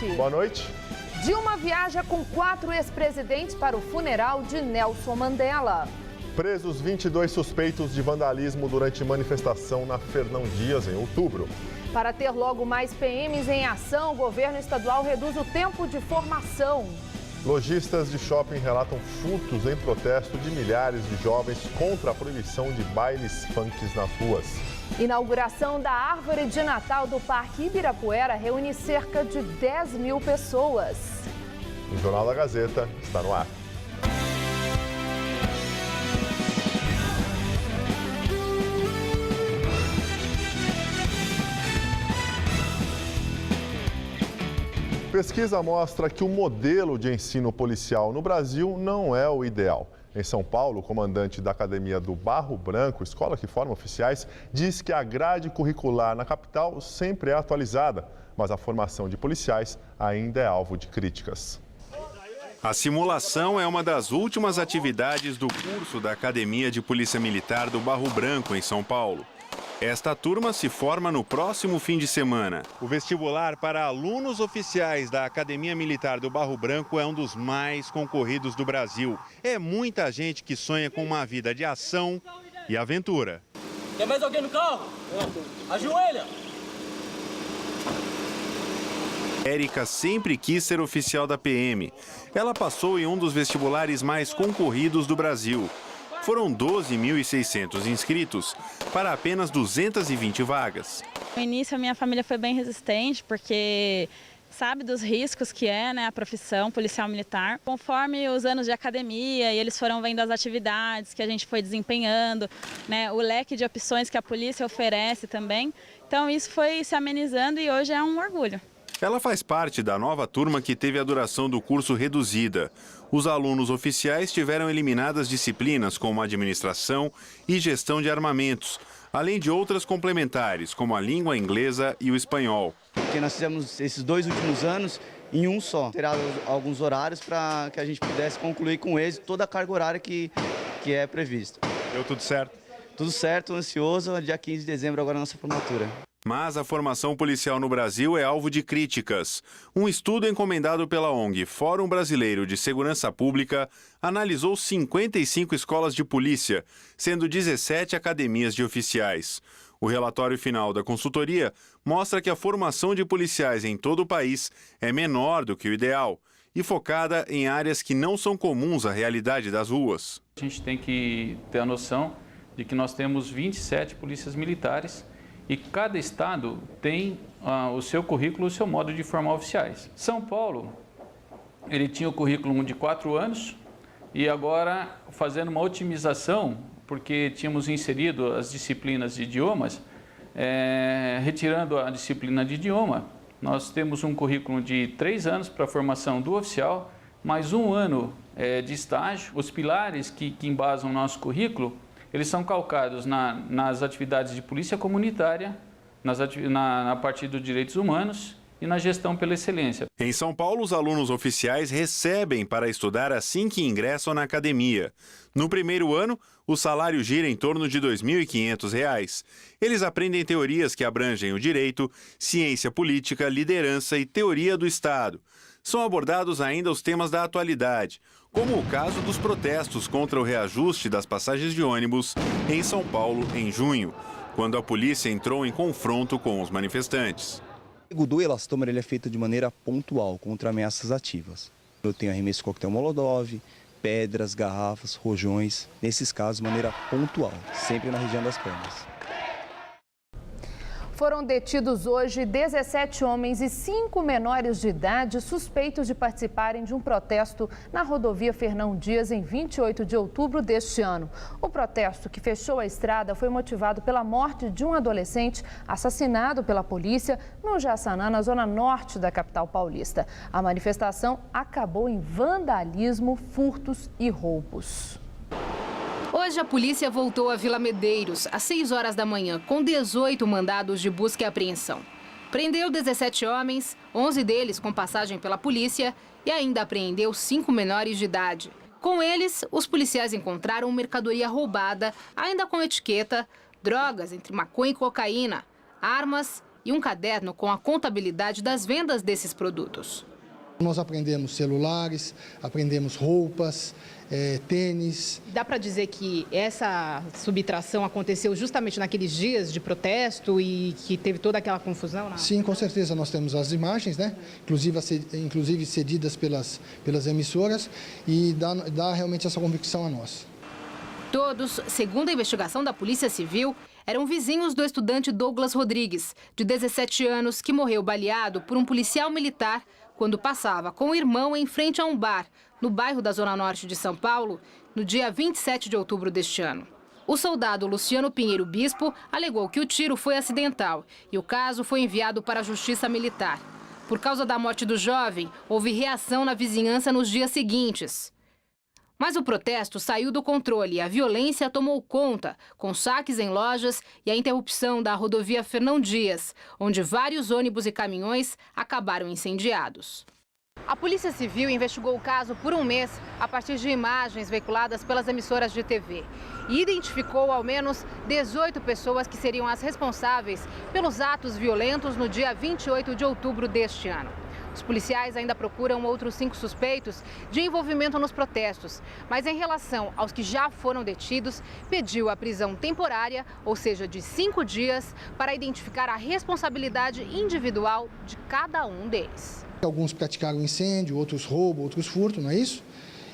noite. Boa noite. Dilma viaja com 4 ex-presidentes para o funeral de Nelson Mandela. Presos 22 suspeitos de vandalismo durante manifestação na Fernão Dias, em outubro. Para ter logo mais PMs em ação, o governo estadual reduz o tempo de formação. Lojistas de shopping relatam furtos em protesto de milhares de jovens contra a proibição de bailes funks nas ruas. Inauguração da árvore de Natal do Parque Ibirapuera reúne cerca de 10 mil pessoas. O Jornal da Gazeta está no ar. Pesquisa mostra que o modelo de ensino policial no Brasil não é o ideal. Em São Paulo, o comandante da Academia do Barro Branco, escola que forma oficiais, diz que a grade curricular na capital sempre é atualizada, mas a formação de policiais ainda é alvo de críticas. A simulação é uma das últimas atividades do curso da Academia de Polícia Militar do Barro Branco, em São Paulo. Esta turma se forma no próximo fim de semana. O vestibular para alunos oficiais da Academia Militar do Barro Branco é um dos mais concorridos do Brasil. É muita gente que sonha com uma vida de ação e aventura. Tem mais alguém no carro? Ajoelha! Érica sempre quis ser oficial da PM. Ela passou em um dos vestibulares mais concorridos do Brasil. Foram 12.600 inscritos para apenas 220 vagas. No início, a minha família foi bem resistente, porque sabe dos riscos que é, né, a profissão policial militar. Conforme os anos de academia e eles foram vendo as atividades que a gente foi desempenhando, né, o leque de opções que a polícia oferece também. Então isso foi se amenizando e hoje é um orgulho. Ela faz parte da nova turma que teve a duração do curso reduzida. Os alunos oficiais tiveram eliminadas disciplinas como administração e gestão de armamentos, além de outras complementares, como a língua inglesa e o espanhol. Porque nós fizemos esses 2 últimos anos em um só. Terá alguns horários para que a gente pudesse concluir com êxito toda a carga horária que é prevista. Deu tudo certo? Tudo certo, ansioso. Dia 15 de dezembro agora a nossa formatura. Mas a formação policial no Brasil é alvo de críticas. Um estudo encomendado pela ONG Fórum Brasileiro de Segurança Pública analisou 55 escolas de polícia, sendo 17 academias de oficiais. O relatório final da consultoria mostra que a formação de policiais em todo o país é menor do que o ideal e focada em áreas que não são comuns à realidade das ruas. A gente tem que ter a noção de que nós temos 27 polícias militares e cada estado tem o seu currículo, o seu modo de formar oficiais. São Paulo, ele tinha o currículo de 4 anos e agora fazendo uma otimização, porque tínhamos inserido as disciplinas de idiomas, retirando a disciplina de idioma, nós temos um currículo de 3 anos para a formação do oficial, mais 1 ano de estágio. Os pilares que embasam o nosso currículo, eles são calcados nas atividades de polícia comunitária, na parte dos direitos humanos e na gestão pela excelência. Em São Paulo, os alunos oficiais recebem para estudar assim que ingressam na academia. No primeiro ano, o salário gira em torno de R$ 2.500. Eles aprendem teorias que abrangem o direito, ciência política, liderança e teoria do Estado. São abordados ainda os temas da atualidade, como o caso dos protestos contra o reajuste das passagens de ônibus em São Paulo em junho, quando a polícia entrou em confronto com os manifestantes. O do elastômero ele é feito de maneira pontual, contra ameaças ativas. Eu tenho arremesso de coquetel Molotov, pedras, garrafas, rojões, nesses casos de maneira pontual, sempre na região das pernas. Foram detidos hoje 17 homens e 5 menores de idade suspeitos de participarem de um protesto na rodovia Fernão Dias em 28 de outubro deste ano. O protesto, que fechou a estrada, foi motivado pela morte de um adolescente assassinado pela polícia no Jaçanã, na zona norte da capital paulista. A manifestação acabou em vandalismo, furtos e roubos. Hoje a polícia voltou a Vila Medeiros, às 6 horas da manhã, com 18 mandados de busca e apreensão. Prendeu 17 homens, 11 deles com passagem pela polícia e ainda apreendeu 5 menores de idade. Com eles, os policiais encontraram mercadoria roubada, ainda com etiqueta, drogas entre maconha e cocaína, armas e um caderno com a contabilidade das vendas desses produtos. Nós aprendemos celulares, aprendemos roupas, tênis. Dá para dizer que essa subtração aconteceu justamente naqueles dias de protesto e que teve toda aquela confusão? Não? Sim, com certeza. Nós temos as imagens, né? Inclusive cedidas pelas emissoras, e dá realmente essa convicção a nós. Todos, segundo a investigação da Polícia Civil, eram vizinhos do estudante Douglas Rodrigues, de 17 anos, que morreu baleado por um policial militar quando passava com o irmão em frente a um bar, no bairro da Zona Norte de São Paulo, no dia 27 de outubro deste ano. O soldado Luciano Pinheiro Bispo alegou que o tiro foi acidental e o caso foi enviado para a Justiça Militar. Por causa da morte do jovem, houve reação na vizinhança nos dias seguintes. Mas o protesto saiu do controle e a violência tomou conta, com saques em lojas e a interrupção da rodovia Fernão Dias, onde vários ônibus e caminhões acabaram incendiados. A Polícia Civil investigou o caso por um mês a partir de imagens veiculadas pelas emissoras de TV e identificou ao menos 18 pessoas que seriam as responsáveis pelos atos violentos no dia 28 de outubro deste ano. Os policiais ainda procuram outros 5 suspeitos de envolvimento nos protestos, mas em relação aos que já foram detidos, pediu a prisão temporária, ou seja, de 5 dias, para identificar a responsabilidade individual de cada um deles. Alguns praticaram incêndio, outros roubo, outros furto, não é isso?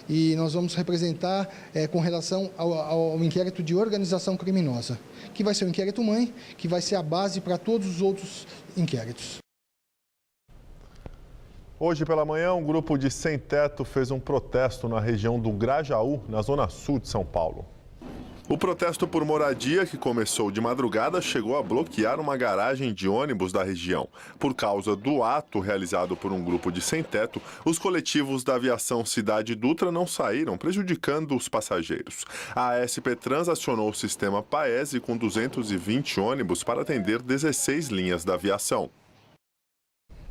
E nós vamos representar com relação ao inquérito de organização criminosa, que vai ser o inquérito mãe, que vai ser a base para todos os outros inquéritos. Hoje pela manhã, um grupo de sem-teto fez um protesto na região do Grajaú, na zona sul de São Paulo. O protesto por moradia, que começou de madrugada, chegou a bloquear uma garagem de ônibus da região. Por causa do ato realizado por um grupo de sem-teto, os coletivos da aviação Cidade Dutra não saíram, prejudicando os passageiros. A ASP Trans acionou o sistema Paese com 220 ônibus para atender 16 linhas da aviação.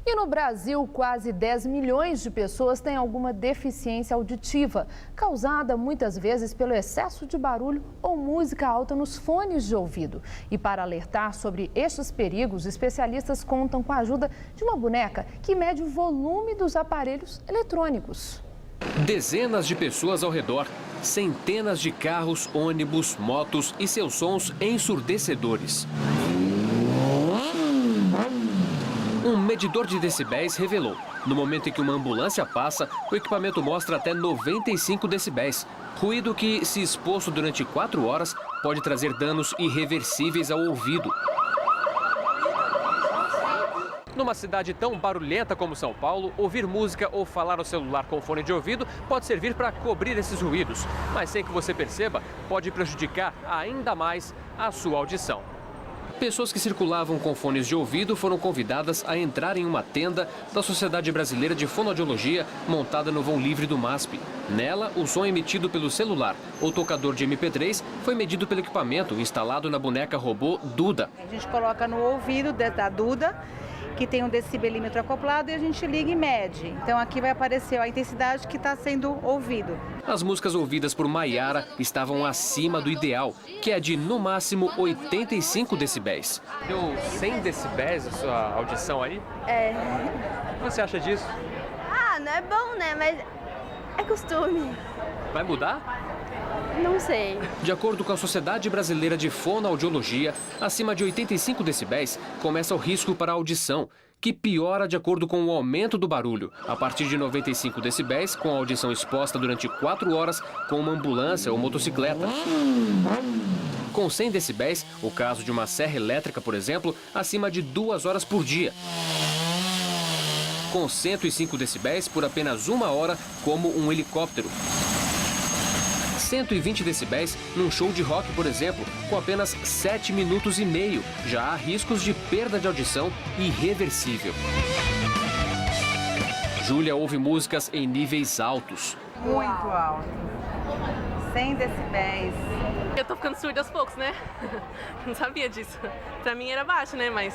E no Brasil, quase 10 milhões de pessoas têm alguma deficiência auditiva, causada muitas vezes pelo excesso de barulho ou música alta nos fones de ouvido. E para alertar sobre estes perigos, especialistas contam com a ajuda de uma boneca que mede o volume dos aparelhos eletrônicos. Dezenas de pessoas ao redor, centenas de carros, ônibus, motos e seus sons ensurdecedores. Um medidor de decibéis revelou. No momento em que uma ambulância passa, o equipamento mostra até 95 decibéis. Ruído que, se exposto durante 4 horas, pode trazer danos irreversíveis ao ouvido. Numa cidade tão barulhenta como São Paulo, ouvir música ou falar no celular com fone de ouvido pode servir para cobrir esses ruídos. Mas sem que você perceba, pode prejudicar ainda mais a sua audição. Pessoas que circulavam com fones de ouvido foram convidadas a entrar em uma tenda da Sociedade Brasileira de Fonoaudiologia, montada no vão livre do MASP. Nela, o som emitido pelo celular ou tocador de MP3 foi medido pelo equipamento instalado na boneca robô Duda. A gente coloca no ouvido da Duda, que tem um decibelímetro acoplado, e a gente liga e mede. Então aqui vai aparecer a intensidade que está sendo ouvido. As músicas ouvidas por Maiara estavam acima do ideal, que é de no máximo 85 decibéis. Deu 100 decibéis a sua audição aí? É. O que você acha disso? Ah, não é bom, né? Mas é costume. Vai mudar? Não sei. De acordo com a Sociedade Brasileira de Fonoaudiologia, acima de 85 decibéis começa o risco para a audição, que piora de acordo com o aumento do barulho. A partir de 95 decibéis, com a audição exposta durante 4 horas com uma ambulância ou motocicleta. Com 100 decibéis, o caso de uma serra elétrica, por exemplo, acima de 2 horas por dia. Com 105 decibéis, por apenas 1 hora, como um helicóptero. 120 decibéis num show de rock, por exemplo, com apenas 7 minutos e meio. Já há riscos de perda de audição irreversível. Júlia ouve músicas em níveis altos. Muito alto. 100 decibéis. Eu tô ficando surda aos poucos, né? Não sabia disso. Pra mim era baixo, né? Mas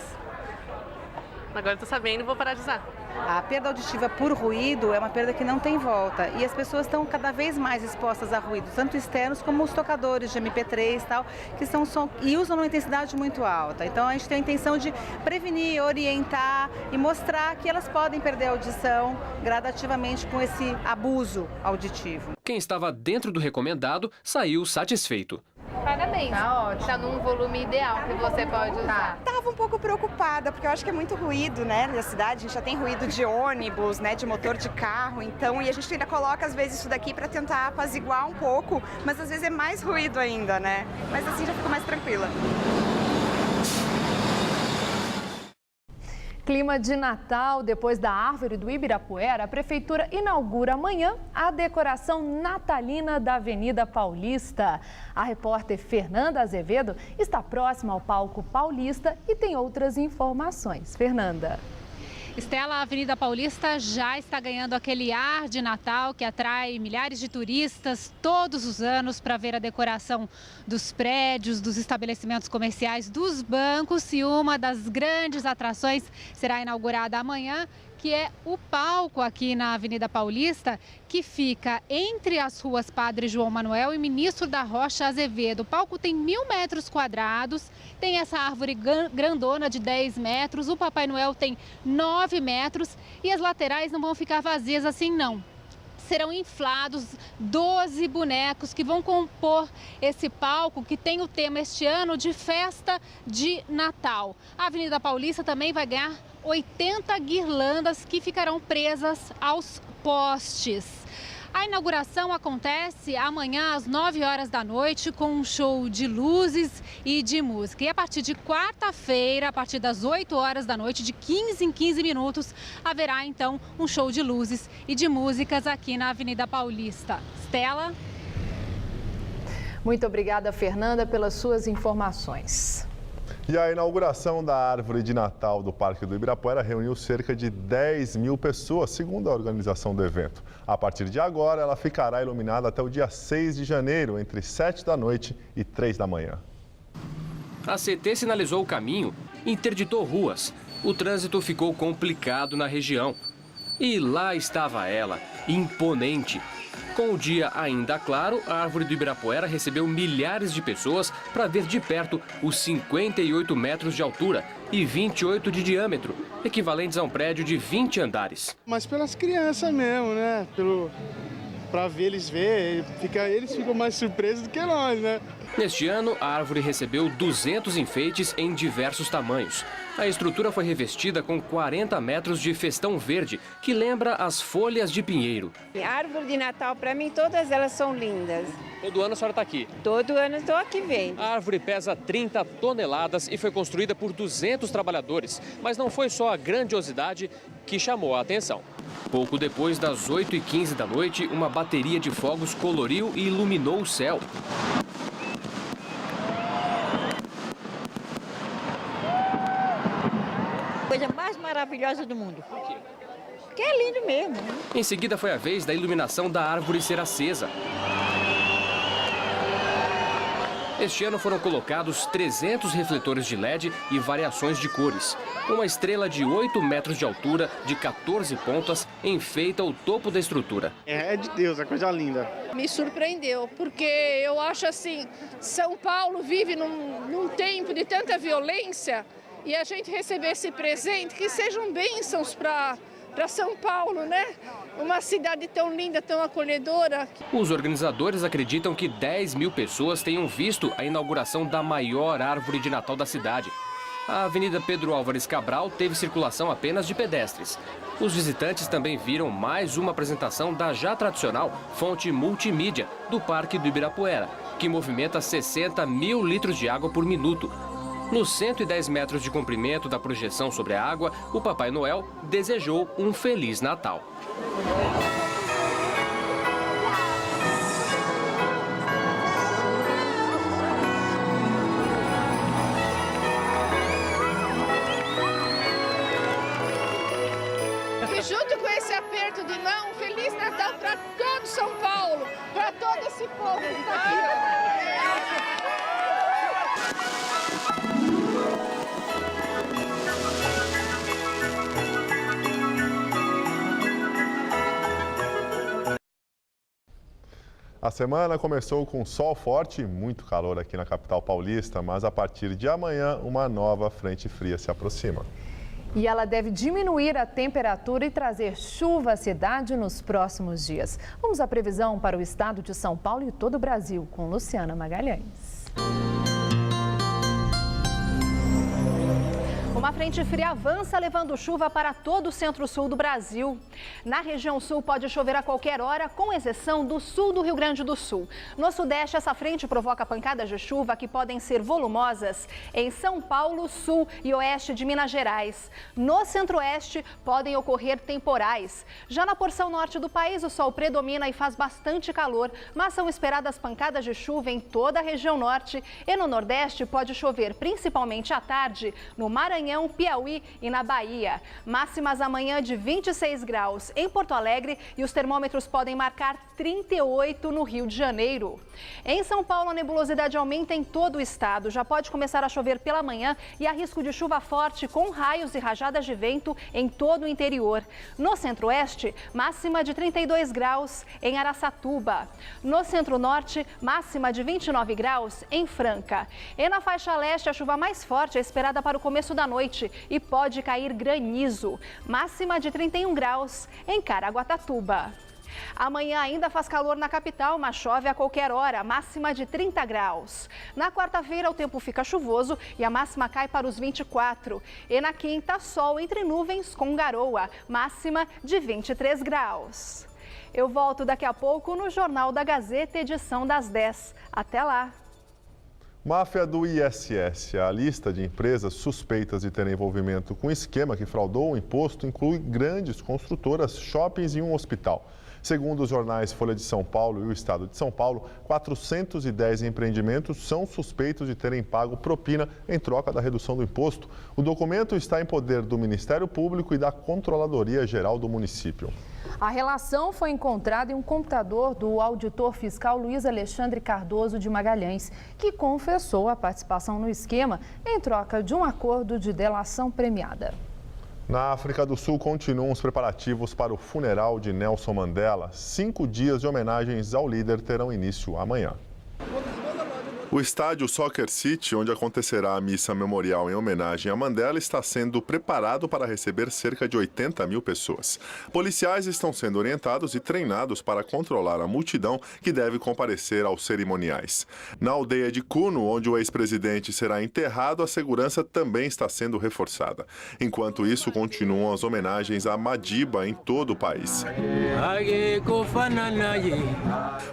agora eu tô sabendo e vou parar de usar. A perda auditiva por ruído é uma perda que não tem volta e as pessoas estão cada vez mais expostas a ruídos, tanto externos como os tocadores de MP3 e tal, que são som e usam uma intensidade muito alta. Então a gente tem a intenção de prevenir, orientar e mostrar que elas podem perder a audição gradativamente com esse abuso auditivo. Quem estava dentro do recomendado saiu satisfeito. Parabéns. Tá ótimo. Tá num volume ideal que você pode usar. Tava um pouco preocupada, porque eu acho que é muito ruído, né, na cidade. A gente já tem ruído de ônibus, né, de motor de carro, então, e a gente ainda coloca, às vezes, isso daqui para tentar apaziguar um pouco, mas às vezes é mais ruído ainda, né? Mas assim já fico mais tranquila. Clima de Natal, depois da árvore do Ibirapuera, a Prefeitura inaugura amanhã a decoração natalina da Avenida Paulista. A repórter Fernanda Azevedo está próxima ao palco Paulista e tem outras informações. Fernanda. Estela, a Avenida Paulista já está ganhando aquele ar de Natal que atrai milhares de turistas todos os anos para ver a decoração dos prédios, dos estabelecimentos comerciais, dos bancos. E uma das grandes atrações será inaugurada amanhã, que é o palco aqui na Avenida Paulista, que fica entre as ruas Padre João Manuel e Ministro da Rocha Azevedo. O palco tem 1.000 metros quadrados, tem essa árvore grandona de 10 metros, o Papai Noel tem 9 metros e as laterais não vão ficar vazias assim não. Serão inflados 12 bonecos que vão compor esse palco que tem o tema este ano de festa de Natal. A Avenida Paulista também vai ganhar 80 guirlandas que ficarão presas aos postes. A inauguração acontece amanhã às 9 horas da noite com um show de luzes e de música. E a partir de quarta-feira, a partir das 8 horas da noite, de 15 em 15 minutos, haverá então um show de luzes e de músicas aqui na Avenida Paulista. Estela? Muito obrigada, Fernanda, pelas suas informações. E a inauguração da árvore de Natal do Parque do Ibirapuera reuniu cerca de 10 mil pessoas, segundo a organização do evento. A partir de agora, ela ficará iluminada até o dia 6 de janeiro, entre 7 da noite e 3 da manhã. A CT sinalizou o caminho, interditou ruas. O trânsito ficou complicado na região. E lá estava ela, imponente. Com o dia ainda claro, a árvore do Ibirapuera recebeu milhares de pessoas para ver de perto os 58 metros de altura e 28 de diâmetro, equivalentes a um prédio de 20 andares. Mas pelas crianças mesmo, né? Para ver eles eles ficam mais surpresos do que nós, né? Neste ano, a árvore recebeu 200 enfeites em diversos tamanhos. A estrutura foi revestida com 40 metros de festão verde, que lembra as folhas de pinheiro. A árvore de Natal, para mim, todas elas são lindas. Todo ano a senhora está aqui? Todo ano estou aqui vendo. A árvore pesa 30 toneladas e foi construída por 200 trabalhadores. Mas não foi só a grandiosidade que chamou a atenção. Pouco depois das 8h15 da noite, uma bateria de fogos coloriu e iluminou o céu. Coisa mais maravilhosa do mundo. Por quê? Porque é lindo mesmo. Né? Em seguida foi a vez da iluminação da árvore ser acesa. Este ano foram colocados 300 refletores de LED e variações de cores. Uma estrela de 8 metros de altura, de 14 pontas, enfeita o topo da estrutura. É de Deus, é coisa linda. Me surpreendeu, porque eu acho assim, São Paulo vive num tempo de tanta violência e a gente receber esse presente, que sejam bênçãos para São Paulo, né? Uma cidade tão linda, tão acolhedora. Os organizadores acreditam que 10 mil pessoas tenham visto a inauguração da maior árvore de Natal da cidade. A Avenida Pedro Álvares Cabral teve circulação apenas de pedestres. Os visitantes também viram mais uma apresentação da já tradicional fonte multimídia do Parque do Ibirapuera, que movimenta 60 mil litros de água por minuto. Nos 110 metros de comprimento da projeção sobre a água, o Papai Noel desejou um Feliz Natal. E junto com esse aperto de mão, Feliz Natal para todo São Paulo, para todo esse povo que está aqui. A semana começou com sol forte e muito calor aqui na capital paulista, mas a partir de amanhã uma nova frente fria se aproxima. E ela deve diminuir a temperatura e trazer chuva à cidade nos próximos dias. Vamos à previsão para o estado de São Paulo e todo o Brasil, com Luciana Magalhães. Uma frente fria avança levando chuva para todo o centro-sul do Brasil. Na região sul pode chover a qualquer hora, com exceção do sul do Rio Grande do Sul. No sudeste, essa frente provoca pancadas de chuva que podem ser volumosas em São Paulo, sul e oeste de Minas Gerais. No centro-oeste, podem ocorrer temporais. Já na porção norte do país, o sol predomina e faz bastante calor, mas são esperadas pancadas de chuva em toda a região norte. E no nordeste, pode chover principalmente à tarde no Maranhão, Piauí e na Bahia. Máximas amanhã de 26 graus em Porto Alegre e os termômetros podem marcar 38 no Rio de Janeiro. Em São Paulo, a nebulosidade aumenta em todo o estado. Já pode começar a chover pela manhã e há risco de chuva forte com raios e rajadas de vento em todo o interior. No centro-oeste, máxima de 32 graus em Araçatuba. No centro-norte, máxima de 29 graus em Franca. E na faixa leste, a chuva mais forte é esperada para o começo da noite e pode cair granizo. Máxima de 31 graus em Caraguatatuba. Amanhã ainda faz calor na capital, mas chove a qualquer hora, máxima de 30 graus. Na quarta-feira, o tempo fica chuvoso e a máxima cai para os 24. E na quinta, sol entre nuvens com garoa, máxima de 23 graus. Eu volto daqui a pouco no Jornal da Gazeta, edição das 10. Até lá! Máfia do ISS. A lista de empresas suspeitas de terem envolvimento com esquema que fraudou o imposto inclui grandes construtoras, shoppings e um hospital. Segundo os jornais Folha de São Paulo e o Estado de São Paulo, 410 empreendimentos são suspeitos de terem pago propina em troca da redução do imposto. O documento está em poder do Ministério Público e da Controladoria Geral do município. A relação foi encontrada em um computador do auditor fiscal Luiz Alexandre Cardoso de Magalhães, que confessou a participação no esquema em troca de um acordo de delação premiada. Na África do Sul, continuam os preparativos para o funeral de Nelson Mandela. 5 dias de homenagens ao líder terão início amanhã. O estádio Soccer City, onde acontecerá a missa memorial em homenagem a Mandela, está sendo preparado para receber cerca de 80 mil pessoas. Policiais estão sendo orientados e treinados para controlar a multidão que deve comparecer aos cerimoniais. Na aldeia de Kuno, onde o ex-presidente será enterrado, a segurança também está sendo reforçada. Enquanto isso, continuam as homenagens a Madiba em todo o país.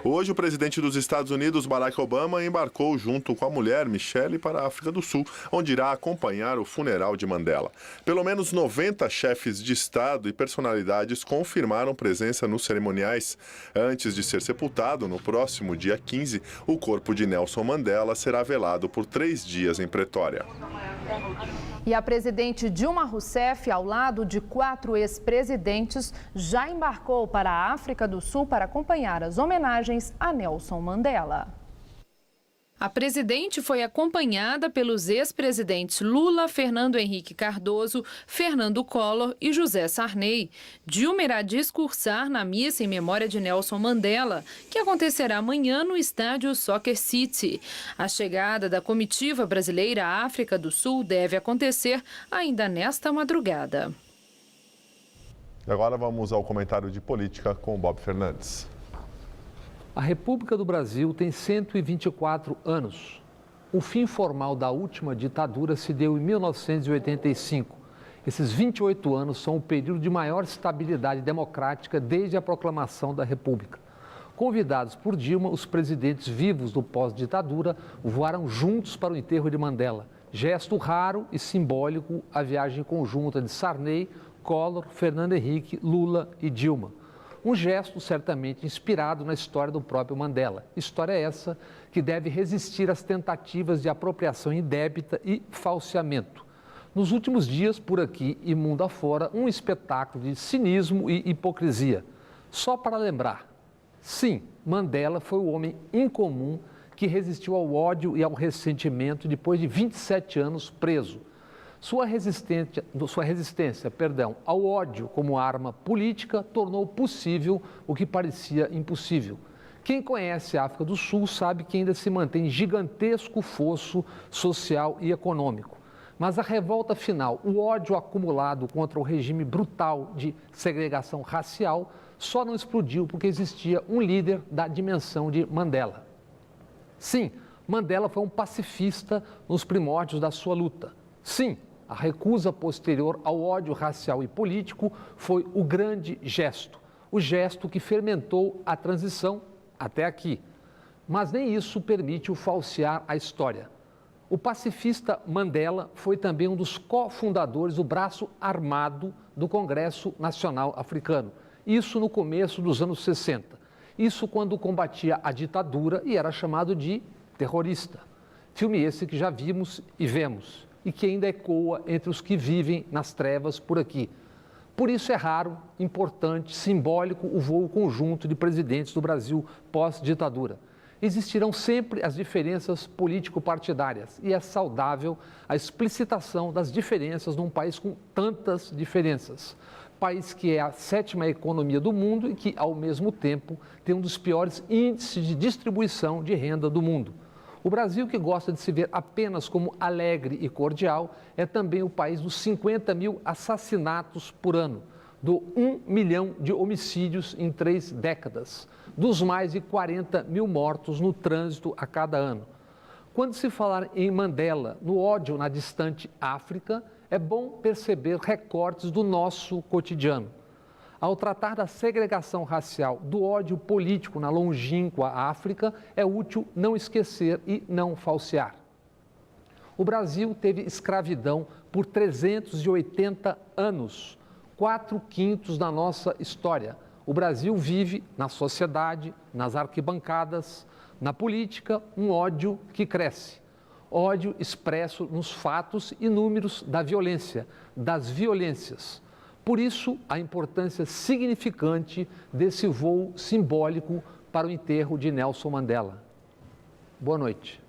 Hoje, o presidente dos Estados Unidos, Barack Obama, embarcou junto com a mulher Michelle para a África do Sul, onde irá acompanhar o funeral de Mandela. Pelo menos 90 chefes de Estado e personalidades confirmaram presença nos cerimoniais. Antes de ser sepultado, no próximo dia 15, o corpo de Nelson Mandela será velado por 3 dias em Pretória. E a presidente Dilma Rousseff, ao lado de 4 ex-presidentes, já embarcou para a África do Sul para acompanhar as homenagens a Nelson Mandela. A presidente foi acompanhada pelos ex-presidentes Lula, Fernando Henrique Cardoso, Fernando Collor e José Sarney. Dilma irá discursar na missa em memória de Nelson Mandela, que acontecerá amanhã no estádio Soccer City. A chegada da comitiva brasileira à África do Sul deve acontecer ainda nesta madrugada. E agora vamos ao comentário de política com Bob Fernandes. A República do Brasil tem 124 anos. O fim formal da última ditadura se deu em 1985. Esses 28 anos são o período de maior estabilidade democrática desde a proclamação da República. Convidados por Dilma, os presidentes vivos do pós-ditadura voaram juntos para o enterro de Mandela. Gesto raro e simbólico, a viagem conjunta de Sarney, Collor, Fernando Henrique, Lula e Dilma. Um gesto certamente inspirado na história do próprio Mandela. História essa que deve resistir às tentativas de apropriação indébita e falseamento. Nos últimos dias, por aqui e mundo afora, um espetáculo de cinismo e hipocrisia. Só para lembrar, sim, Mandela foi o homem incomum que resistiu ao ódio e ao ressentimento depois de 27 anos preso. Sua resistência ao ódio como arma política tornou possível o que parecia impossível. Quem conhece a África do Sul sabe que ainda se mantém gigantesco fosso social e econômico. Mas a revolta final, o ódio acumulado contra o regime brutal de segregação racial, só não explodiu porque existia um líder da dimensão de Mandela. Sim, Mandela foi um pacifista nos primórdios da sua luta. Sim, a recusa posterior ao ódio racial e político foi o grande gesto, o gesto que fermentou a transição até aqui. Mas nem isso permite-o falsear a história. O pacifista Mandela foi também um dos cofundadores do braço armado do Congresso Nacional Africano. Isso no começo dos anos 60. Isso quando combatia a ditadura e era chamado de terrorista. Filme esse que já vimos e vemos e que ainda ecoa entre os que vivem nas trevas por aqui. Por isso é raro, importante, simbólico o voo conjunto de presidentes do Brasil pós-ditadura. Existirão sempre as diferenças político-partidárias e é saudável a explicitação das diferenças num país com tantas diferenças. País que é a 7ª economia do mundo e que, ao mesmo tempo, tem um dos piores índices de distribuição de renda do mundo. O Brasil, que gosta de se ver apenas como alegre e cordial, é também o país dos 50 mil assassinatos por ano, do 1 milhão de homicídios em 3 décadas, dos mais de 40 mil mortos no trânsito a cada ano. Quando se falar em Mandela, no ódio na distante África, é bom perceber recortes do nosso cotidiano. Ao tratar da segregação racial, do ódio político na longínqua África, é útil não esquecer e não falsear. O Brasil teve escravidão por 380 anos, 4/5 da nossa história. O Brasil vive na sociedade, nas arquibancadas, na política, um ódio que cresce. Ódio expresso nos fatos e números da violência, das violências. Por isso, a importância significante desse voo simbólico para o enterro de Nelson Mandela. Boa noite.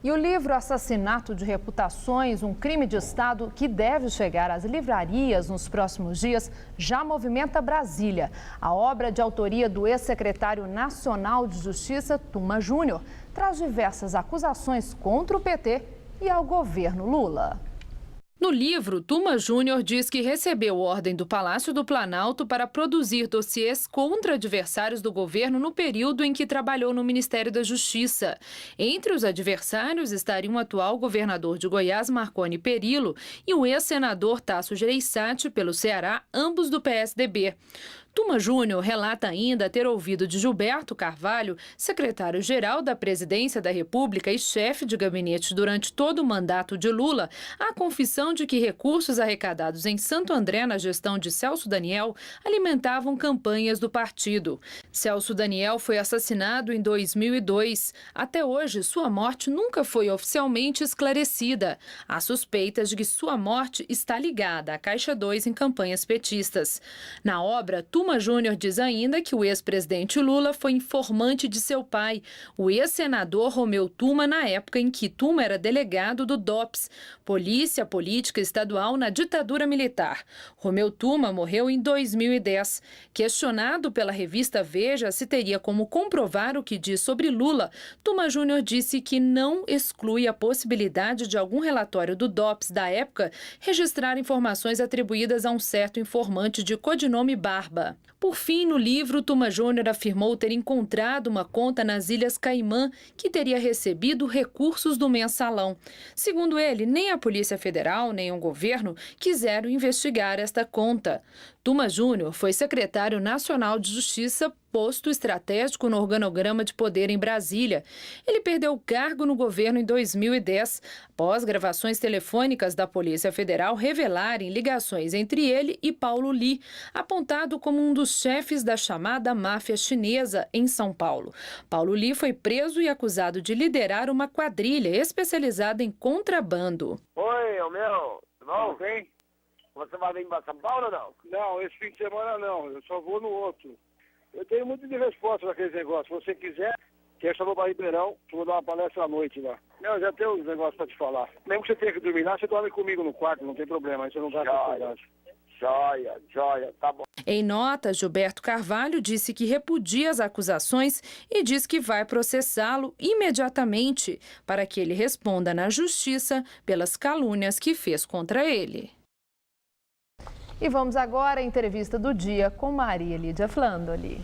E o livro Assassinato de Reputações, um crime de Estado que deve chegar às livrarias nos próximos dias, já movimenta Brasília. A obra de autoria do ex-secretário nacional de Justiça, Tuma Júnior, traz diversas acusações contra o PT e ao governo Lula. No livro, Tuma Júnior diz que recebeu ordem do Palácio do Planalto para produzir dossiês contra adversários do governo no período em que trabalhou no Ministério da Justiça. Entre os adversários estariam o atual governador de Goiás, Marconi Perillo, e o ex-senador Tasso Gereissati, pelo Ceará, ambos do PSDB. Tuma Júnior relata ainda ter ouvido de Gilberto Carvalho, secretário-geral da Presidência da República e chefe de gabinete durante todo o mandato de Lula, a confissão de que recursos arrecadados em Santo André na gestão de Celso Daniel alimentavam campanhas do partido. Celso Daniel foi assassinado em 2002. Até hoje, sua morte nunca foi oficialmente esclarecida. Há suspeitas de que sua morte está ligada à Caixa 2 em campanhas petistas. Na obra, Tuma Júnior diz ainda que o ex-presidente Lula foi informante de seu pai, o ex-senador Romeu Tuma, na época em que Tuma era delegado do DOPS, Polícia Política Estadual na ditadura militar. Romeu Tuma morreu em 2010. Questionado pela revista Veja se teria como comprovar o que diz sobre Lula, Tuma Júnior disse que não exclui a possibilidade de algum relatório do DOPS da época registrar informações atribuídas a um certo informante de codinome Barba. Por fim, no livro, Tuma Júnior afirmou ter encontrado uma conta nas Ilhas Caimã que teria recebido recursos do mensalão. Segundo ele, nem a Polícia Federal, nem o governo quiseram investigar esta conta. Tuma Júnior foi secretário nacional de Justiça, posto estratégico no organograma de poder em Brasília. Ele perdeu o cargo no governo em 2010, após gravações telefônicas da Polícia Federal revelarem ligações entre ele e Paulo Lee, apontado como um dos chefes da chamada máfia chinesa em São Paulo. Paulo Lee foi preso e acusado de liderar uma quadrilha especializada em contrabando. Oi, é o meu. Não, vem. Você vai vir para São Paulo ou não? Não, esse fim de semana não. Eu só vou no outro. Eu tenho muito de resposta para aqueles negócios. Se você quiser, que eu só vou para Ribeirão, eu vou dar uma palestra à noite lá. Não, já tenho uns negócios para te falar. Mesmo que você tenha que dormir lá, você dorme comigo no quarto, não tem problema. Aí você não vai para cidade. Joia, tá bom. Em nota, Gilberto Carvalho disse que repudia as acusações e diz que vai processá-lo imediatamente para que ele responda na justiça pelas calúnias que fez contra ele. E vamos agora à entrevista do dia com Maria Lídia Flandoli.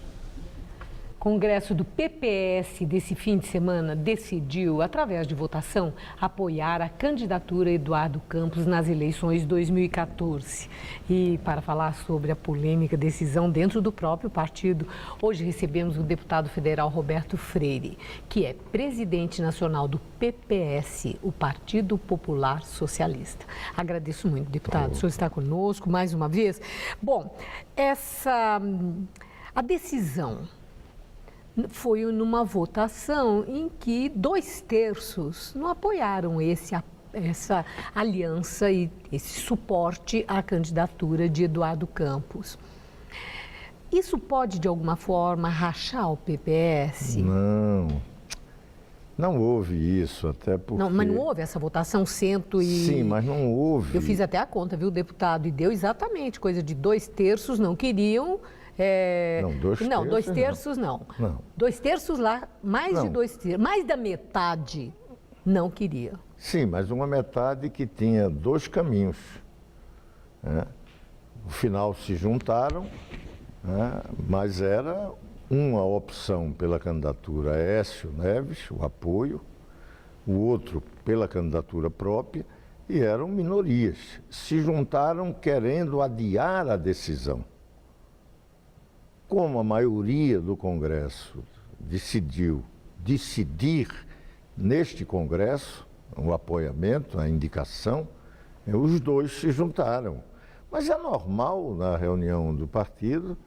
Congresso do PPS desse fim de semana decidiu, através de votação, apoiar a candidatura Eduardo Campos nas eleições 2014. E para falar sobre a polêmica decisão dentro do próprio partido, hoje recebemos o deputado federal Roberto Freire, que é presidente nacional do PPS, o Partido Popular Socialista. Agradeço muito, deputado, o senhor está conosco mais uma vez. Bom, a decisão foi numa votação em que 2/3 não apoiaram essa aliança e esse suporte à candidatura de Eduardo Campos. Isso pode, de alguma forma, rachar o PPS? Não houve isso, até porque... Não, mas não houve essa votação Sim, mas não houve. Eu fiz até a conta, viu, deputado? E deu exatamente coisa de 2/3 não queriam... Não, 2/3 não. 2/3 lá, mais de 2/3, mais da metade não queria. Sim, mas uma metade que tinha 2 caminhos. No final se juntaram, mas era uma opção pela candidatura Aécio Neves, o apoio, o outro pela candidatura própria, e eram minorias. Se juntaram querendo adiar a decisão. Como a maioria do Congresso decidir neste Congresso, o apoiamento, a indicação, os dois se juntaram. Mas é normal na reunião do partido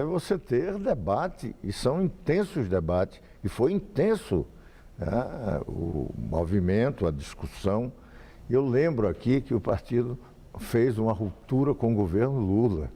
você ter debate, e são intensos debates, e foi intenso o movimento, a discussão. Eu lembro aqui que o partido fez uma ruptura com o governo Lula.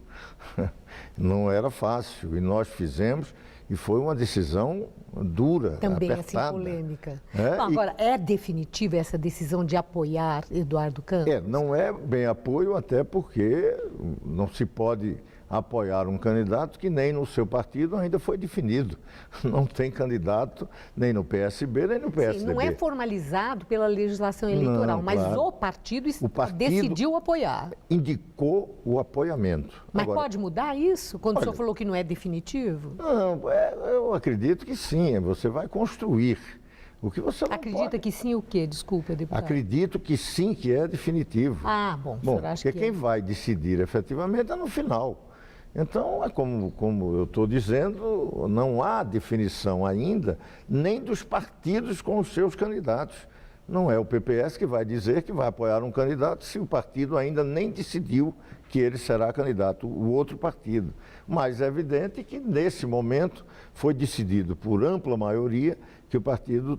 Não era fácil, e nós fizemos, e foi uma decisão dura, também apertada. Assim, polêmica. Bom, agora, é definitiva essa decisão de apoiar Eduardo Campos? Não é bem apoio, até porque não se pode apoiar um candidato que nem no seu partido ainda foi definido. Não tem candidato nem no PSB, nem no PSDB. Sim, não é formalizado pela legislação eleitoral, mas claro, o partido decidiu apoiar. Indicou o apoiamento. Mas agora, pode mudar isso? Quando o senhor falou que não é definitivo? Não, eu acredito que sim, você vai construir. O que você não acredita pode... que sim o quê? Desculpa, deputado. Acredito que sim, que é definitivo. Ah, bom, o senhor acha porque quem vai decidir efetivamente é no final. Então, é como eu estou dizendo, não há definição ainda nem dos partidos com os seus candidatos. Não é o PPS que vai dizer que vai apoiar um candidato se o partido ainda nem decidiu que ele será candidato, o outro partido. Mas é evidente que, nesse momento, foi decidido por ampla maioria que o partido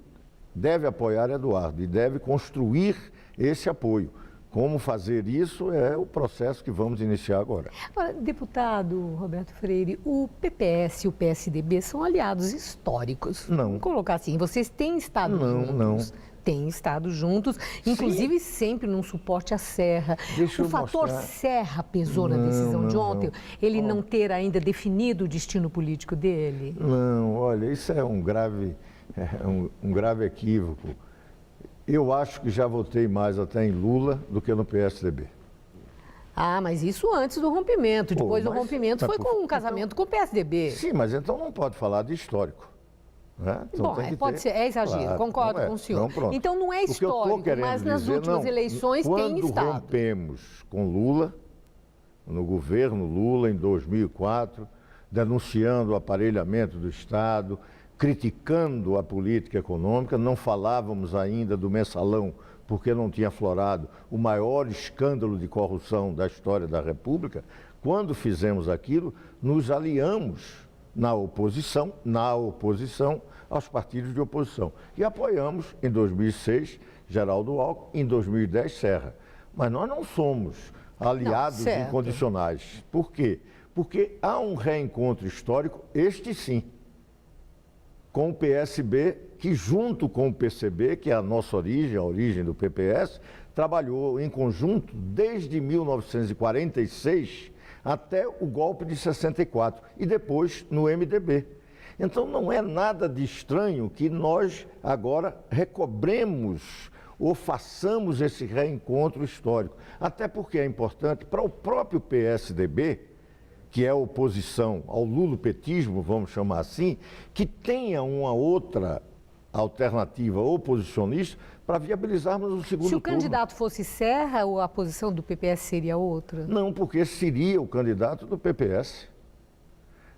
deve apoiar Eduardo e deve construir esse apoio. Como fazer isso é o processo que vamos iniciar agora. Agora, deputado Roberto Freire, o PPS e o PSDB são aliados históricos. Não. Vamos colocar assim, vocês têm estado juntos. Não. Têm estado juntos, inclusive sempre num suporte à Serra. O fator Serra pesou na decisão de ontem? Ele não ter ainda definido o destino político dele? Não, olha, isso é um grave equívoco. Eu acho que já votei mais até em Lula do que no PSDB. Ah, mas isso antes do rompimento. Depois do rompimento foi com um casamento com o PSDB. Sim, mas então não pode falar de histórico. Né? Então bom, pode ser, é exagero, claro, concordo com o senhor. Então não é histórico, mas nas últimas eleições tem estado. Quando rompemos com Lula, no governo Lula em 2004, denunciando o aparelhamento do Estado, criticando a política econômica, não falávamos ainda do mensalão, porque não tinha aflorado o maior escândalo de corrupção da história da República. Quando fizemos aquilo, nos aliamos na oposição aos partidos de oposição. E apoiamos, em 2006, Geraldo Alckmin, em 2010, Serra. Mas nós não somos aliados incondicionais. Por quê? Porque há um reencontro histórico, este sim, com o PSB, que junto com o PCB, que é a nossa origem, a origem do PPS, trabalhou em conjunto desde 1946 até o golpe de 64 e depois no MDB. Então não é nada de estranho que nós agora recobremos ou façamos esse reencontro histórico. Até porque é importante para o próprio PSDB, que é a oposição ao lulopetismo, vamos chamar assim, que tenha uma outra alternativa oposicionista para viabilizarmos o segundo turno. Se o candidato fosse Serra, a posição do PPS seria outra? Não, porque seria o candidato do PPS.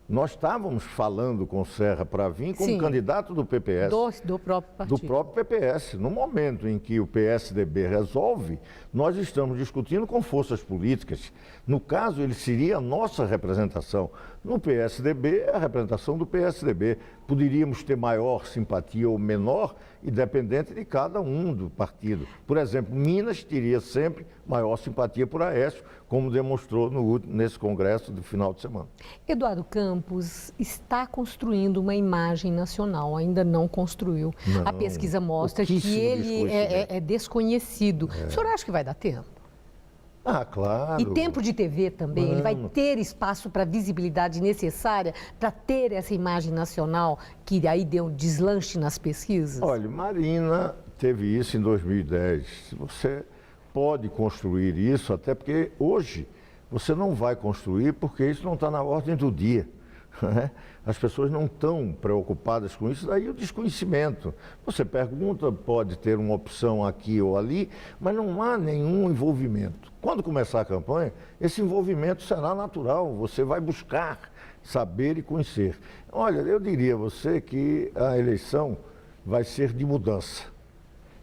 Nós estávamos falando com Serra para vir como Sim, candidato do PPS. Do próprio partido. Do próprio PPS. No momento em que o PSDB resolve, nós estamos discutindo com forças políticas. No caso, ele seria a nossa representação. No PSDB, é a representação do PSDB. Poderíamos ter maior simpatia ou menor, independente de cada um do partido. Por exemplo, Minas teria sempre maior simpatia por Aécio, como demonstrou nesse congresso do final de semana. Eduardo Campos está construindo uma imagem nacional, ainda não construiu. Não, a pesquisa mostra que ele é desconhecido. O senhor acha que vai dar tempo? Ah, claro. E tempo de TV também, ele vai ter espaço para a visibilidade necessária para ter essa imagem nacional que aí deu um deslanche nas pesquisas? Olha, Marina teve isso em 2010. Você pode construir isso, até porque hoje você não vai construir porque isso não está na ordem do dia. Né? As pessoas não estão preocupadas com isso, daí o desconhecimento. Você pergunta, pode ter uma opção aqui ou ali, mas não há nenhum envolvimento. Quando começar a campanha, esse envolvimento será natural, você vai buscar saber e conhecer. Olha, eu diria a você que a eleição vai ser de mudança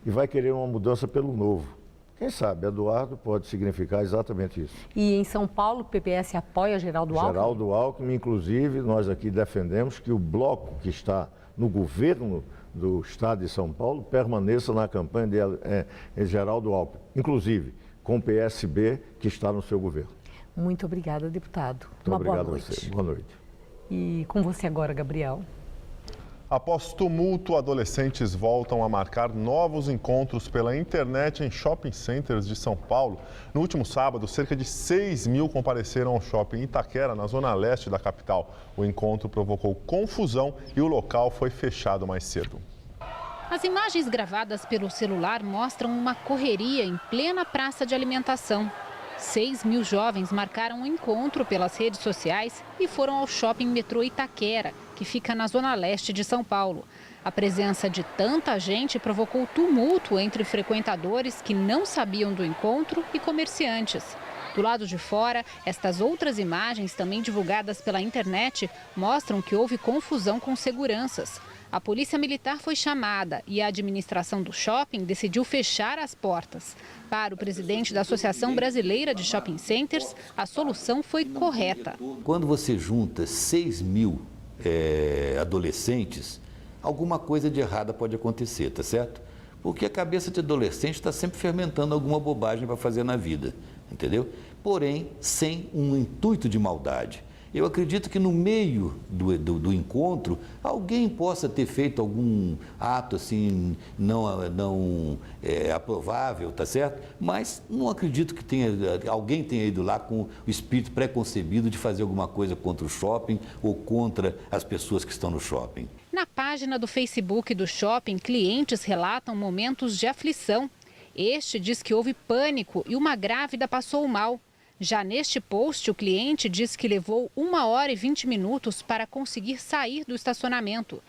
e vai querer uma mudança pelo novo. Quem sabe, Eduardo pode significar exatamente isso. E em São Paulo, o PPS apoia Geraldo Alckmin? Geraldo Alckmin, inclusive, nós aqui defendemos que o bloco que está no governo do Estado de São Paulo permaneça na campanha de Geraldo Alckmin, inclusive com o PSB que está no seu governo. Muito obrigada, deputado. Muito obrigado a você. Boa noite. E com você agora, Gabriel. Após tumulto, adolescentes voltam a marcar novos encontros pela internet em shopping centers de São Paulo. No último sábado, cerca de 6 mil compareceram ao shopping Itaquera, na zona leste da capital. O encontro provocou confusão e o local foi fechado mais cedo. As imagens gravadas pelo celular mostram uma correria em plena praça de alimentação. 6 mil jovens marcaram um encontro pelas redes sociais e foram ao shopping metrô Itaquera, que fica na zona leste de São Paulo. A presença de tanta gente provocou tumulto entre frequentadores que não sabiam do encontro e comerciantes. Do lado de fora, estas outras imagens, também divulgadas pela internet, mostram que houve confusão com seguranças. A polícia militar foi chamada e a administração do shopping decidiu fechar as portas. Para o presidente da Associação Brasileira de Shopping Centers, a solução foi correta. Quando você junta 6 mil adolescentes, alguma coisa de errada pode acontecer, tá certo? Porque a cabeça de adolescente está sempre fermentando alguma bobagem para fazer na vida, entendeu? Porém, sem um intuito de maldade. Eu acredito que no meio do encontro, alguém possa ter feito algum ato assim não aprovável, tá certo? Mas não acredito que alguém tenha ido lá com o espírito preconcebido de fazer alguma coisa contra o shopping ou contra as pessoas que estão no shopping. Na página do Facebook do shopping, clientes relatam momentos de aflição. Este diz que houve pânico e uma grávida passou mal. Já neste post, o cliente diz que levou 1 hora e 20 minutos para conseguir sair do estacionamento.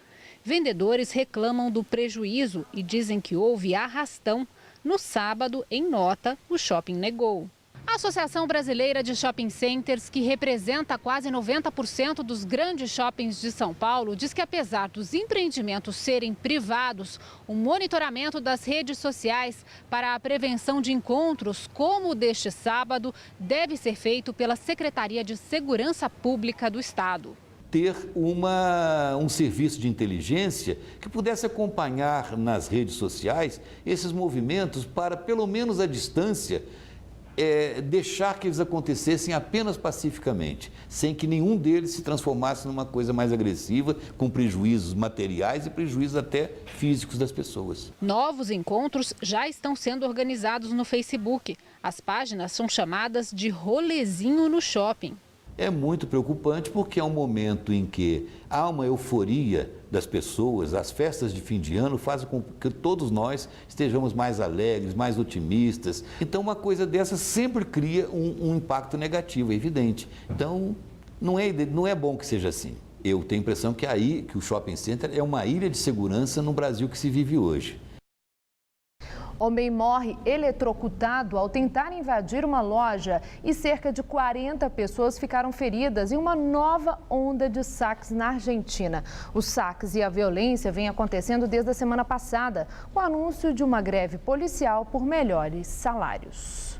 Vendedores reclamam do prejuízo e dizem que houve arrastão. No sábado, em nota, o shopping negou. A Associação Brasileira de Shopping Centers, que representa quase 90% dos grandes shoppings de São Paulo, diz que apesar dos empreendimentos serem privados, o monitoramento das redes sociais para a prevenção de encontros como o deste sábado deve ser feito pela Secretaria de Segurança Pública do Estado. Ter um serviço de inteligência que pudesse acompanhar nas redes sociais esses movimentos para, pelo menos à distância, deixar que eles acontecessem apenas pacificamente, sem que nenhum deles se transformasse numa coisa mais agressiva, com prejuízos materiais e prejuízos até físicos das pessoas. Novos encontros já estão sendo organizados no Facebook. As páginas são chamadas de Rolezinho no Shopping. É muito preocupante porque é um momento em que há uma euforia das pessoas, as festas de fim de ano fazem com que todos nós estejamos mais alegres, mais otimistas. Então uma coisa dessa sempre cria um impacto negativo, é evidente. Então não é bom que seja assim. Eu tenho a impressão que que o shopping center é uma ilha de segurança no Brasil que se vive hoje. Homem morre eletrocutado ao tentar invadir uma loja e cerca de 40 pessoas ficaram feridas em uma nova onda de saques na Argentina. Os saques e a violência vêm acontecendo desde a semana passada, com o anúncio de uma greve policial por melhores salários.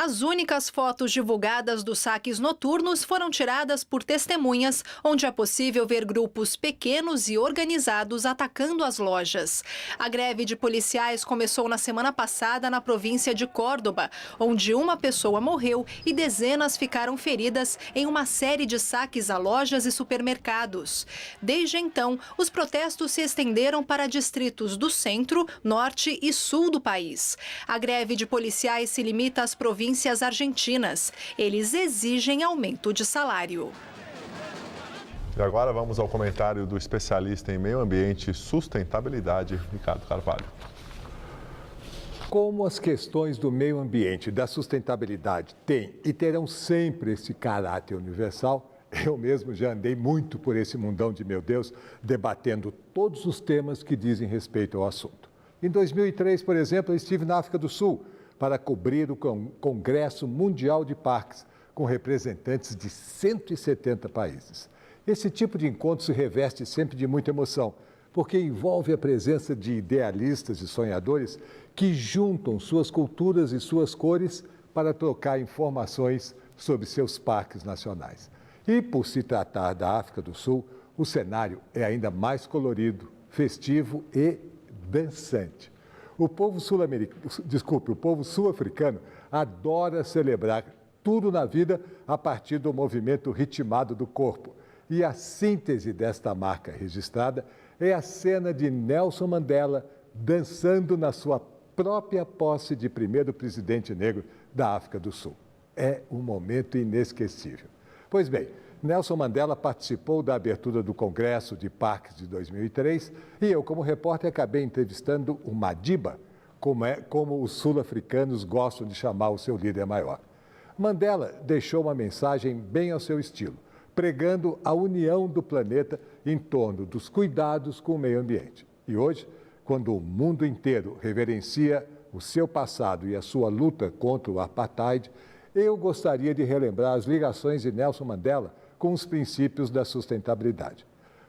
As únicas fotos divulgadas dos saques noturnos foram tiradas por testemunhas, onde é possível ver grupos pequenos e organizados atacando as lojas. A greve de policiais começou na semana passada na província de Córdoba, onde uma pessoa morreu e dezenas ficaram feridas em uma série de saques a lojas e supermercados. Desde então, os protestos se estenderam para distritos do centro, norte e sul do país. A greve de policiais se limita às províncias argentinas. Eles exigem aumento de salário. E agora vamos ao comentário do especialista em meio ambiente e sustentabilidade, Ricardo Carvalho. Como as questões do meio ambiente e da sustentabilidade têm e terão sempre esse caráter universal, eu mesmo já andei muito por esse mundão de meu Deus, debatendo todos os temas que dizem respeito ao assunto. Em 2003, por exemplo, eu estive na África do Sul para cobrir o Congresso Mundial de Parques, com representantes de 170 países. Esse tipo de encontro se reveste sempre de muita emoção, porque envolve a presença de idealistas e sonhadores que juntam suas culturas e suas cores para trocar informações sobre seus parques nacionais. E, por se tratar da África do Sul, o cenário é ainda mais colorido, festivo e dançante. O povo sul-africano adora celebrar tudo na vida a partir do movimento ritmado do corpo. E a síntese desta marca registrada é a cena de Nelson Mandela dançando na sua própria posse de primeiro presidente negro da África do Sul. É um momento inesquecível. Pois bem, Nelson Mandela participou da abertura do Congresso de Parques de 2003 e eu, como repórter, acabei entrevistando o Madiba, como os sul-africanos gostam de chamar o seu líder maior. Mandela deixou uma mensagem bem ao seu estilo, pregando a união do planeta em torno dos cuidados com o meio ambiente. E hoje, quando o mundo inteiro reverencia o seu passado e a sua luta contra o apartheid, eu gostaria de relembrar as ligações de Nelson Mandela com os princípios da sustentabilidade.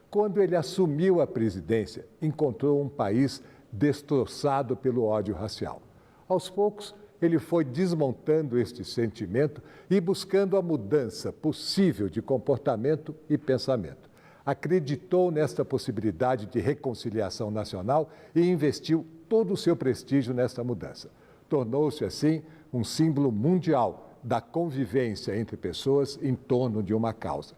Quando ele assumiu a presidência, encontrou um país destroçado pelo ódio racial. Aos poucos, ele foi desmontando este sentimento e buscando a mudança possível de comportamento e pensamento. Acreditou nesta possibilidade de reconciliação nacional e investiu todo o seu prestígio nesta mudança. Tornou-se, assim, um símbolo mundial da convivência entre pessoas em torno de uma causa.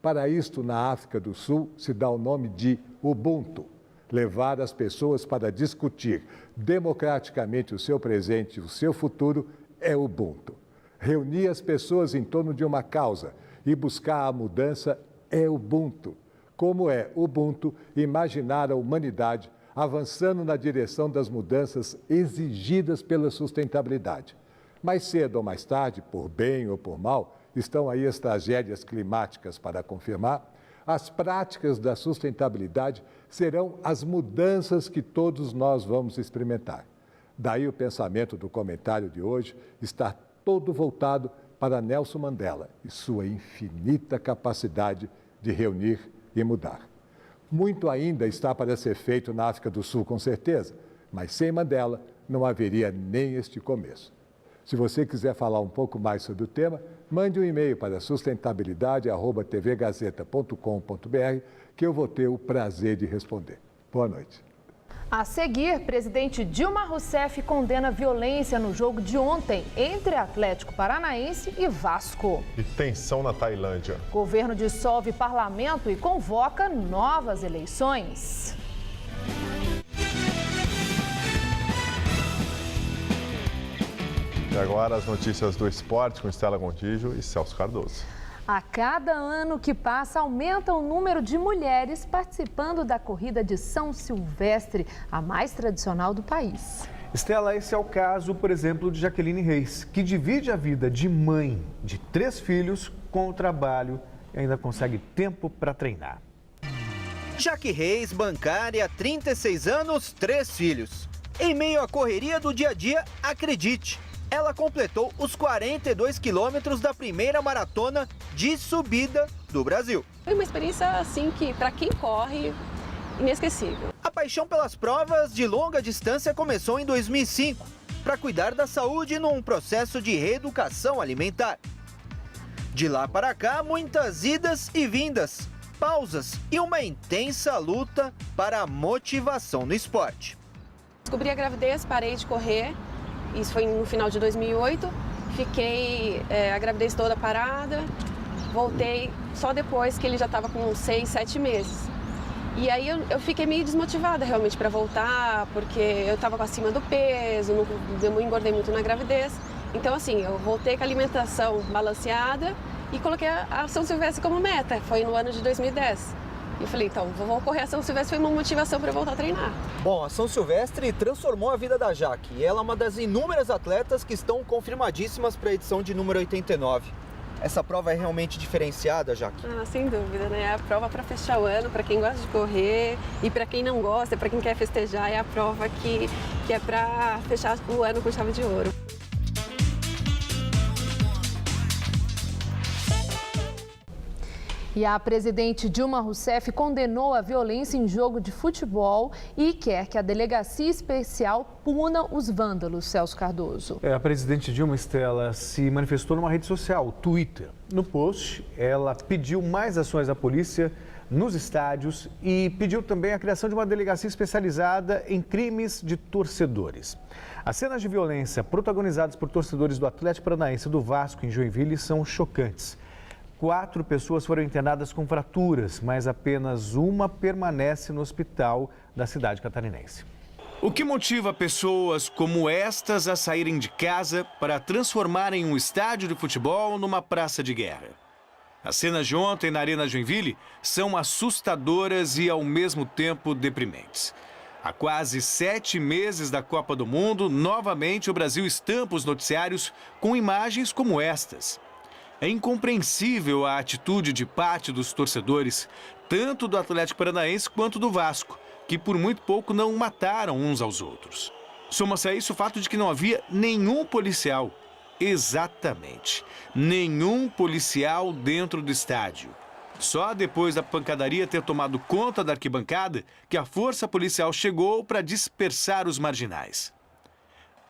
Para isto, na África do Sul, se dá o nome de Ubuntu, levar as pessoas para discutir democraticamente o seu presente e o seu futuro é Ubuntu. Reunir as pessoas em torno de uma causa e buscar a mudança é Ubuntu. Como é Ubuntu imaginar a humanidade avançando na direção das mudanças exigidas pela sustentabilidade. Mais cedo ou mais tarde, por bem ou por mal, estão aí as tragédias climáticas para confirmar. As práticas da sustentabilidade serão as mudanças que todos nós vamos experimentar. Daí o pensamento do comentário de hoje está todo voltado para Nelson Mandela e sua infinita capacidade de reunir e mudar. Muito ainda está para ser feito na África do Sul, com certeza, mas sem Mandela não haveria nem este começo. Se você quiser falar um pouco mais sobre o tema, mande um e-mail para sustentabilidade@tvgazeta.com.br que eu vou ter o prazer de responder. Boa noite. A seguir, presidente Dilma Rousseff condena violência no jogo de ontem entre Atlético Paranaense e Vasco. E tensão na Tailândia. Governo dissolve parlamento e convoca novas eleições. E agora as notícias do esporte com Estela Gontijo e Celso Cardoso. A cada ano que passa, aumenta o número de mulheres participando da corrida de São Silvestre, a mais tradicional do país. Estela, esse é o caso, por exemplo, de Jaqueline Reis, que divide a vida de mãe de 3 filhos com o trabalho e ainda consegue tempo para treinar. Jaque Reis, bancária, 36 anos, 3 filhos. Em meio à correria do dia a dia, acredite, ela completou os 42 quilômetros da primeira maratona de subida do Brasil. Foi uma experiência, assim, que para quem corre, inesquecível. A paixão pelas provas de longa distância começou em 2005, para cuidar da saúde num processo de reeducação alimentar. De lá para cá, muitas idas e vindas, pausas e uma intensa luta para a motivação no esporte. Descobri a gravidez, parei de correr. Isso foi no final de 2008, fiquei a gravidez toda parada, voltei só depois que ele já estava com 6, 7 meses. E aí eu fiquei meio desmotivada realmente para voltar, porque eu estava acima do peso, não engordei muito na gravidez. Então assim, eu voltei com a alimentação balanceada e coloquei a São Silvestre como meta, foi no ano de 2010. E eu falei, então, vou correr a São Silvestre, foi uma motivação para eu voltar a treinar. Bom, a São Silvestre transformou a vida da Jaque e ela é uma das inúmeras atletas que estão confirmadíssimas para a edição de número 89. Essa prova é realmente diferenciada, Jaque? Ah, sem dúvida, né? É a prova para fechar o ano, para quem gosta de correr e para quem não gosta, para quem quer festejar, é a prova que é para fechar o ano com chave de ouro. E a presidente Dilma Rousseff condenou a violência em jogo de futebol e quer que a delegacia especial puna os vândalos, Celso Cardoso. A presidente Dilma, Estela, se manifestou numa rede social, o Twitter. No post, ela pediu mais ações da polícia nos estádios e pediu também a criação de uma delegacia especializada em crimes de torcedores. As cenas de violência protagonizadas por torcedores do Atlético Paranaense e do Vasco em Joinville são chocantes. 4 pessoas foram internadas com fraturas, mas apenas uma permanece no hospital da cidade catarinense. O que motiva pessoas como estas a saírem de casa para transformarem um estádio de futebol numa praça de guerra? As cenas de ontem na Arena Joinville são assustadoras e ao mesmo tempo deprimentes. Há quase 7 meses da Copa do Mundo, novamente o Brasil estampa os noticiários com imagens como estas. É incompreensível a atitude de parte dos torcedores, tanto do Atlético Paranaense quanto do Vasco, que por muito pouco não mataram uns aos outros. Soma-se a isso o fato de que não havia nenhum policial. Exatamente, nenhum policial dentro do estádio. Só depois da pancadaria ter tomado conta da arquibancada que a força policial chegou para dispersar os marginais.